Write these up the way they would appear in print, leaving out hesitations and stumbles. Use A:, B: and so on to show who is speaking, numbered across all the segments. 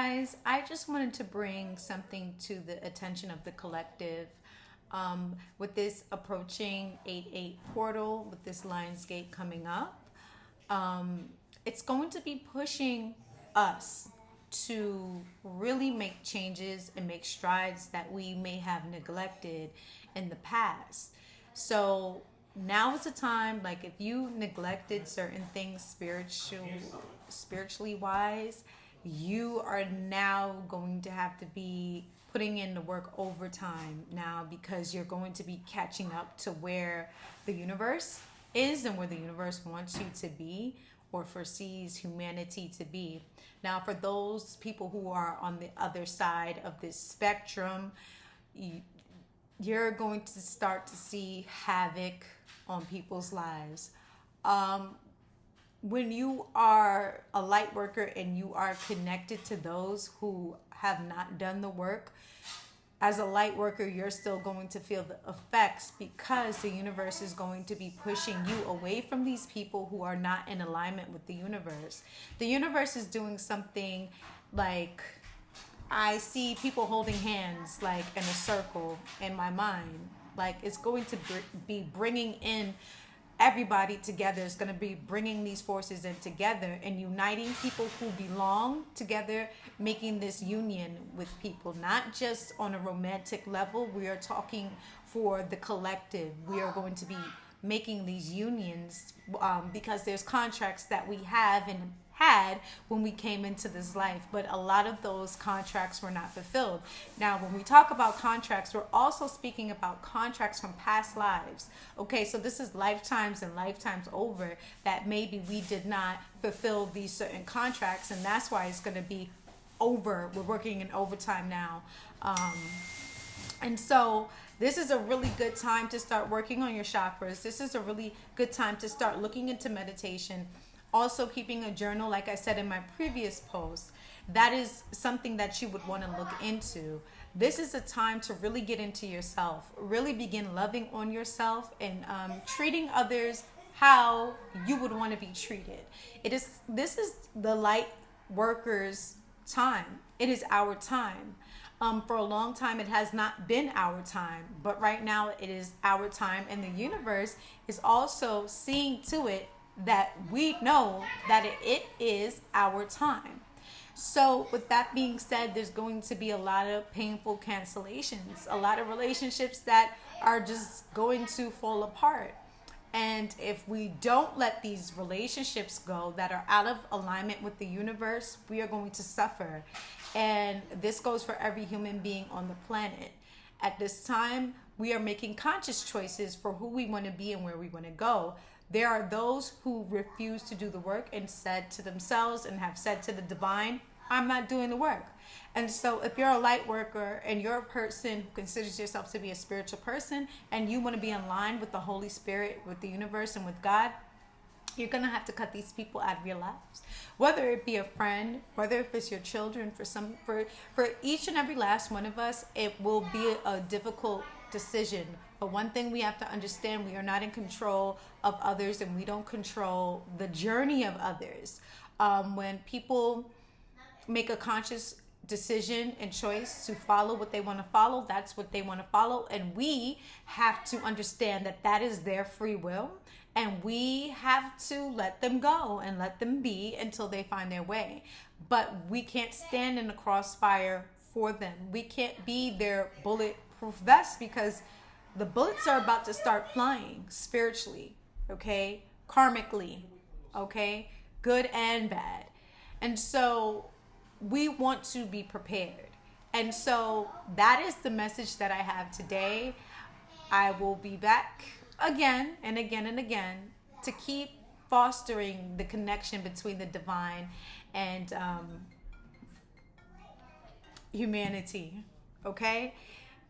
A: guys, I just wanted to bring something to the attention of the collective. With this approaching 8-8 portal, with this Lionsgate coming up, it's going to be pushing us to really make changes and make strides that we may have neglected in the past. So now is the time, like if you neglected certain things spiritually wise, you are now going to have to be putting in the work overtime now, because you're going to be catching up to where the universe is and where the universe wants you to be or foresees humanity to be. Now, for those people who are on the other side of this spectrum, you're going to start to see havoc on people's lives. When you are a light worker and you are connected to those who have not done the work, as a light worker, you're still going to feel the effects, because the universe is going to be pushing you away from these people who are not in alignment with the universe. The universe is doing something like, I see people holding hands like in a circle in my mind. Like it's going to be bringing in everybody together. Is going to be bringing these forces in together and uniting people who belong together, making this union with people, not just on a romantic level. We are talking for the collective. We are going to be making these unions because there's contracts that we have and had when we came into this life, but a lot of those contracts were not fulfilled. Now, when we talk about contracts, we're also speaking about contracts from past lives. Okay, so this is lifetimes and lifetimes over that maybe we did not fulfill these certain contracts, and that's why it's going to be over. We're working in overtime now. And so this is a really good time to start working on your chakras. This is a really good time to start looking into meditation. Also, keeping a journal, like I said in my previous post, that is something that you would want to look into. This is a time to really get into yourself, really begin loving on yourself and treating others how you would want to be treated. This is the light workers' time. It is our time. For a long time, it has not been our time, but right now it is our time, and the universe is also seeing to it that we know that it is our time. So with that being said, there's going to be a lot of painful cancellations, a lot of relationships that are just going to fall apart. And if we don't let these relationships go that are out of alignment with the universe, we are going to suffer. And this goes for every human being on the planet. At this time, we are making conscious choices for who we want to be and where we want to go. There are those who refuse to do the work and said to themselves and have said to the divine, I'm not doing the work. And so if you're a light worker and you're a person who considers yourself to be a spiritual person and you want to be in line with the Holy Spirit, with the universe and with God, you're going to have to cut these people out of your lives. Whether it be a friend, whether if it's your children, for each and every last one of us, it will be a difficult decision. But one thing we have to understand, we are not in control of others, and we don't control the journey of others. When people make a conscious decision and choice to follow what they want to follow, that's what they want to follow. And we have to understand that that is their free will. And we have to let them go and let them be until they find their way. But we can't stand in the crossfire for them. We can't be their bulletproof vest, because the bullets are about to start flying spiritually, okay? Karmically, okay? Good and bad. And so we want to be prepared. And so that is the message that I have today. I will be back again and again and again to keep fostering the connection between the divine and humanity, okay?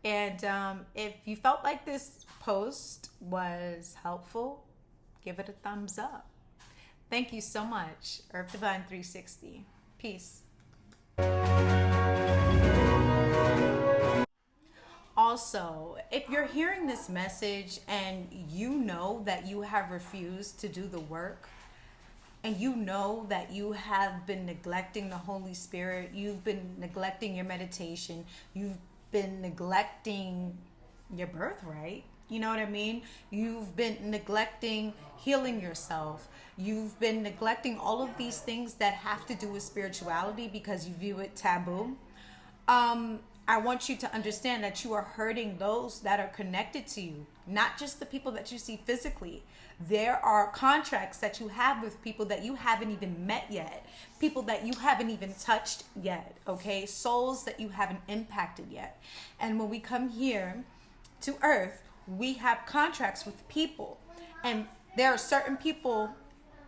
A: And if you felt like this post was helpful, give it a thumbs up. Thank you so much. Earth Divine 360. Peace. Also, if you're hearing this message and you know that you have refused to do the work, and you know that you have been neglecting the Holy Spirit, you've been neglecting your meditation, you've been neglecting your birthright. You know what I mean? You've been neglecting healing yourself. You've been neglecting all of these things that have to do with spirituality because you view it taboo. I want you to understand that you are hurting those that are connected to you, not just the people that you see physically. There are contracts that you have with people that you haven't even met yet, people that you haven't even touched yet, okay? Souls that you haven't impacted yet. And when we come here to earth, we have contracts with people. And there are certain people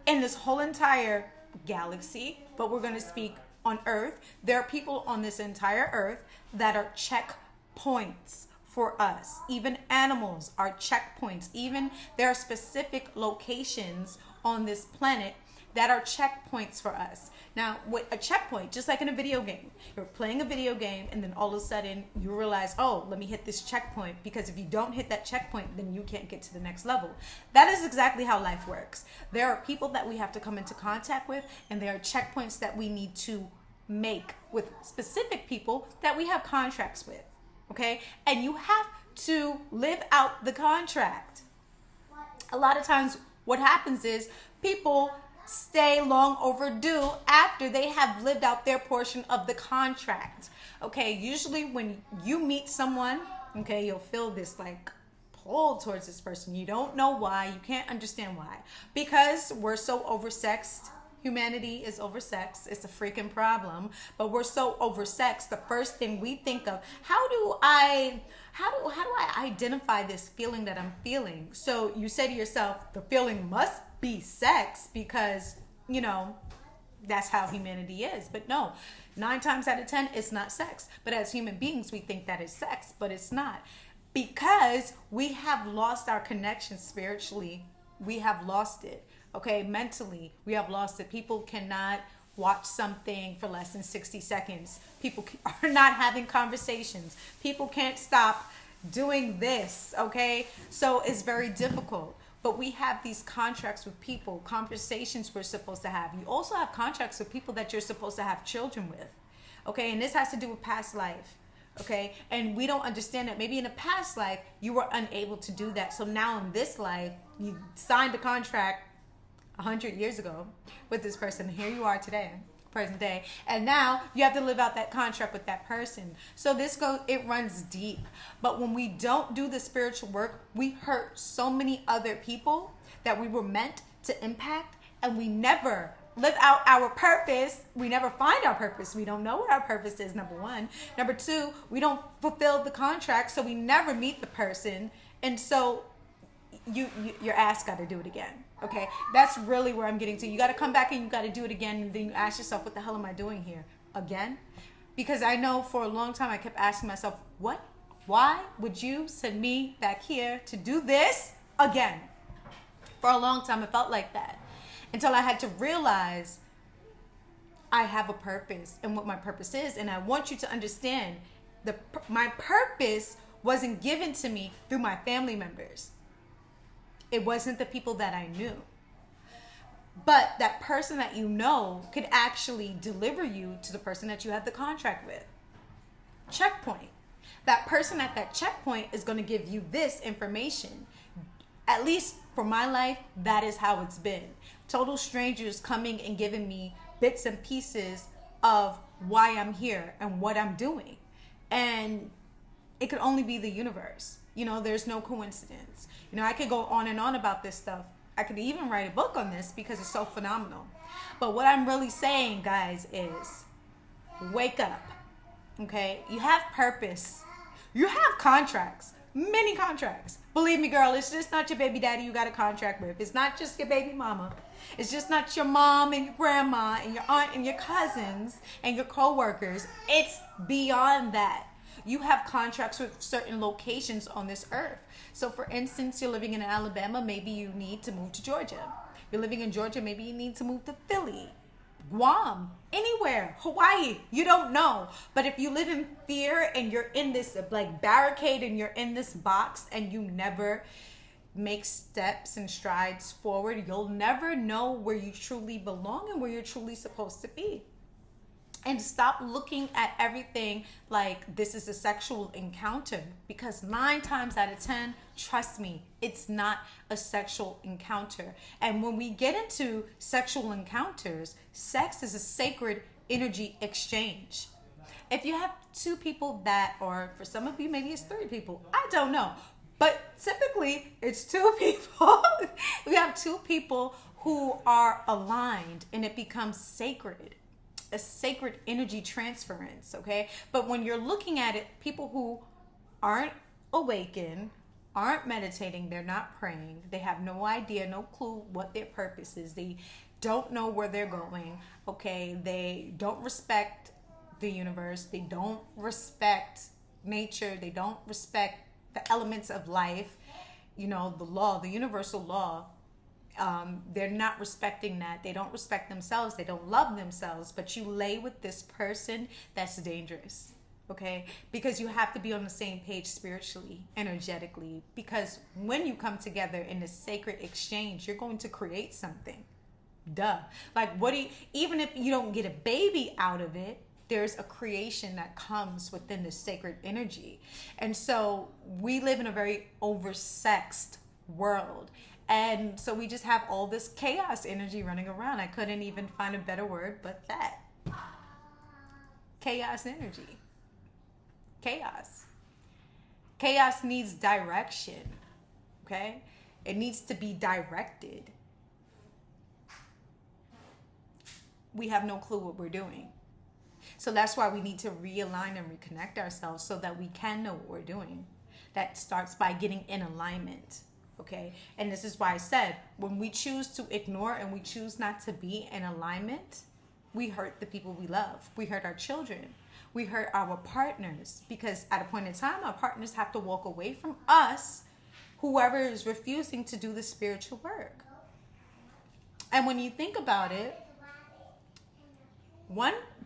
A: in this whole entire galaxy, but we're going to speak on earth. There are people on this entire earth that are checkpoints for us. Even animals are checkpoints. Even there are specific locations on this planet that are checkpoints for us. Now, with a checkpoint, just like in a video game, you're playing a video game and then all of a sudden you realize, oh, let me hit this checkpoint, because if you don't hit that checkpoint, then you can't get to the next level. That is exactly how life works. There are people that we have to come into contact with, and there are checkpoints that we need to make with specific people that we have contracts with, okay? And you have to live out the contract. A lot of times what happens is people stay long overdue after they have lived out their portion of the contract. Okay, usually when you meet someone, okay, you'll feel this like pull towards this person. You don't know why, you can't understand why. Because we're so oversexed. Humanity is oversexed. It's a freaking problem. But we're so oversexed. The first thing we think of, how do I identify this feeling that I'm feeling? So you say to yourself, the feeling must be sex, because, you know, that's how humanity is. But no, 9 times out of 10, it's not sex. But as human beings, we think that is sex, but it's not. Because we have lost our connection spiritually. We have lost it. Okay, mentally, we have lost it. People cannot watch something for less than 60 seconds. People are not having conversations. People can't stop doing this, okay? So it's very difficult. But we have these contracts with people, conversations we're supposed to have. You also have contracts with people that you're supposed to have children with, okay? And this has to do with past life, okay? And we don't understand that maybe in a past life, you were unable to do that. So now in this life, you signed a contract 100 years ago with this person. Here you are today, present day, and now you have to live out that contract with that person. So it runs deep. But when we don't do the spiritual work, we hurt so many other people that we were meant to impact, and we never live out our purpose. We never find our purpose. We don't know what our purpose is, number one. Number two, we don't fulfill the contract, so we never meet the person. And so your ass got to do it again. Okay, that's really where I'm getting to. You got to come back and you got to do it again. And then you ask yourself, what the hell am I doing here again? Because I know for a long time I kept asking myself, why would you send me back here to do this again? For a long time, it felt like that, until I had to realize I have a purpose and what my purpose is. And I want you to understand my purpose wasn't given to me through my family members. It wasn't the people that I knew. But that person that you know could actually deliver you to the person that you had the contract with. Checkpoint. That person at that checkpoint is going to give you this information. At least for my life, that is how it's been. Total strangers coming and giving me bits and pieces of why I'm here and what I'm doing. And it could only be the universe. You know, there's no coincidence. You know, I could go on and on about this stuff. I could even write a book on this because it's so phenomenal. But what I'm really saying, guys, is wake up. Okay? You have purpose. You have contracts. Many contracts. Believe me, girl, it's just not your baby daddy you got a contract with. It's not just your baby mama. It's just not your mom and your grandma and your aunt and your cousins and your co-workers. It's beyond that. You have contracts with certain locations on this earth. So for instance, you're living in Alabama, maybe you need to move to Georgia. You're living in Georgia, maybe you need to move to Philly, Guam, anywhere, Hawaii, you don't know. But if you live in fear and you're in this like barricade and you're in this box and you never make steps and strides forward, you'll never know where you truly belong and where you're truly supposed to be. And stop looking at everything like this is a sexual encounter, because 9 times out of 10, trust me, it's not a sexual encounter. And when we get into sexual encounters, sex is a sacred energy exchange. If you have 2 people that, or for some of you, maybe it's 3 people, I don't know. But typically it's 2 people. We have 2 people who are aligned and it becomes sacred. A sacred energy transference, okay? But when you're looking at it, people who aren't awakened, aren't meditating, they're not praying, they have no idea, no clue what their purpose is, they don't know where they're going, okay? They don't respect the universe, they don't respect nature, they don't respect the elements of life, the law, the universal law. They're not respecting that. They don't respect themselves. They don't love themselves. But you lay with this person, that's dangerous. Okay? Because you have to be on the same page spiritually, energetically. Because when you come together in a sacred exchange, you're going to create something. Duh. Like, even if you don't get a baby out of it, there's a creation that comes within the sacred energy. And so we live in a very oversexed world. And so we just have all this chaos energy running around. I couldn't even find a better word but that. Chaos energy. Chaos. Chaos needs direction. Okay? It needs to be directed. We have no clue what we're doing. So that's why we need to realign and reconnect ourselves so that we can know what we're doing. That starts by getting in alignment. Okay? And this is why I said, when we choose to ignore and we choose not to be in alignment, we hurt the people we love. We hurt our children. We hurt our partners, because at a point in time, our partners have to walk away from us, whoever is refusing to do the spiritual work. And when you think about it,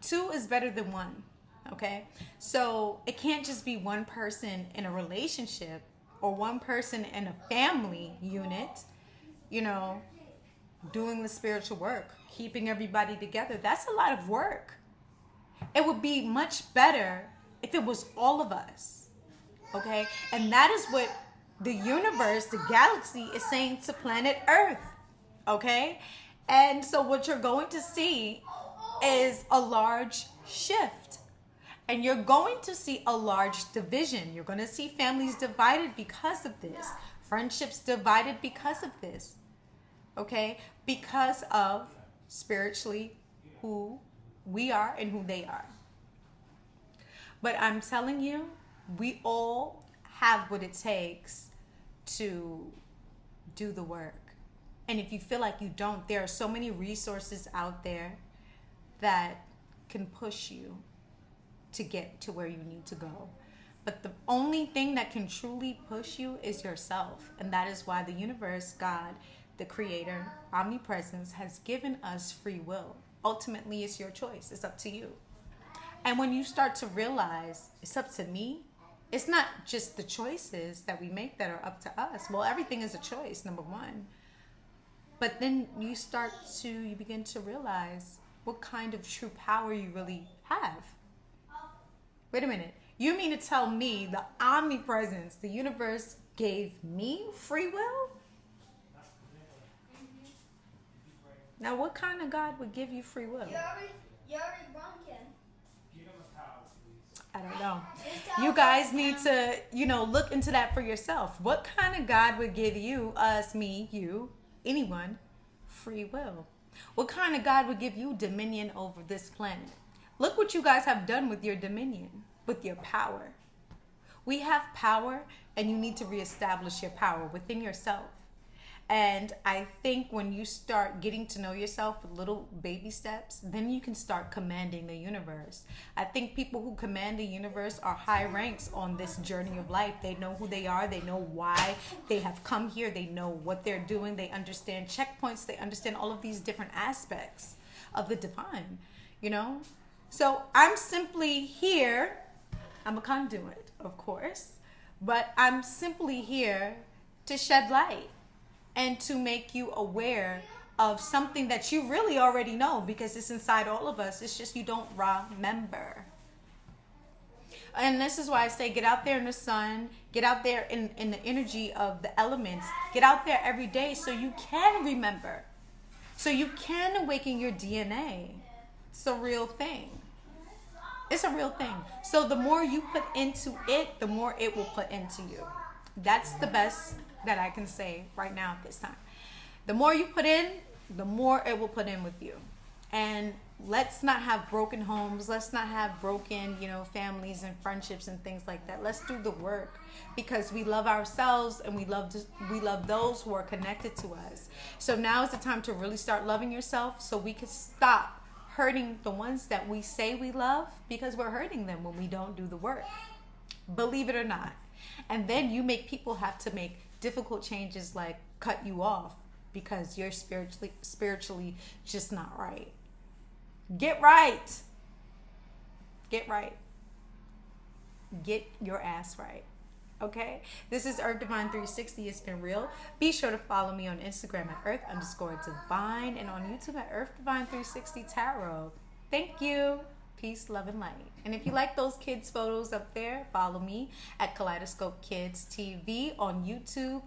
A: 2 is better than 1. Okay? So it can't just be one person in a relationship or one person in a family unit, doing the spiritual work, keeping everybody together. That's a lot of work. It would be much better if it was all of us, okay? And that is what the universe, the galaxy, is saying to planet Earth, okay? And so what you're going to see is a large shift. And you're going to see a large division. You're going to see families divided because of this. Friendships divided because of this. Okay? Because of spiritually who we are and who they are. But I'm telling you, we all have what it takes to do the work. And if you feel like you don't, there are so many resources out there that can push you to get to where you need to go. But the only thing that can truly push you is yourself. And that is why the universe, God, the creator, omnipresence, has given us free will. Ultimately, it's your choice. It's up to you. And when you start to realize it's up to me, it's not just the choices that we make that are up to us. Well, everything is a choice, number 1. But then you begin to realize what kind of true power you really have. Wait a minute. You mean to tell me the omnipresence, the universe, gave me free will? Now, what kind of God would give you free will? I don't know. You guys need to, look into that for yourself. What kind of God would give you, us, me, you, anyone, free will? What kind of God would give you dominion over this planet? Look what you guys have done with your dominion, with your power. We have power, and you need to reestablish your power within yourself. And I think when you start getting to know yourself with little baby steps, then you can start commanding the universe. I think people who command the universe are high ranks on this journey of life. They know who they are. They know why they have come here. They know what they're doing. They understand checkpoints. They understand all of these different aspects of the divine, So I'm simply here. I'm a conduit, of course, but I'm simply here to shed light and to make you aware of something that you really already know because it's inside all of us. It's just you don't remember. And this is why I say get out there in the sun, get out there in the energy of the elements, get out there every day so you can remember, so you can awaken your DNA. It's a real thing. It's a real thing. So the more you put into it, the more it will put into you. That's the best that I can say right now at this time. The more you put in, the more it will put in with you. And let's not have broken homes. Let's not have broken, families and friendships and things like that. Let's do the work because we love ourselves and we love those who are connected to us. So now is the time to really start loving yourself so we can stop hurting the ones that we say we love because we're hurting them when we don't do the work. Believe it or not. And then you make people have to make difficult changes like cut you off because you're spiritually just not right. Get right. Get right. Get your ass right. Okay? This is Earth Divine 360. It's been real. Be sure to follow me on Instagram at Earth_Divine and on YouTube at Earth Divine 360 Tarot. Thank you. Peace, love, and light. And if you like those kids' photos up there, follow me at Kaleidoscope Kids TV on YouTube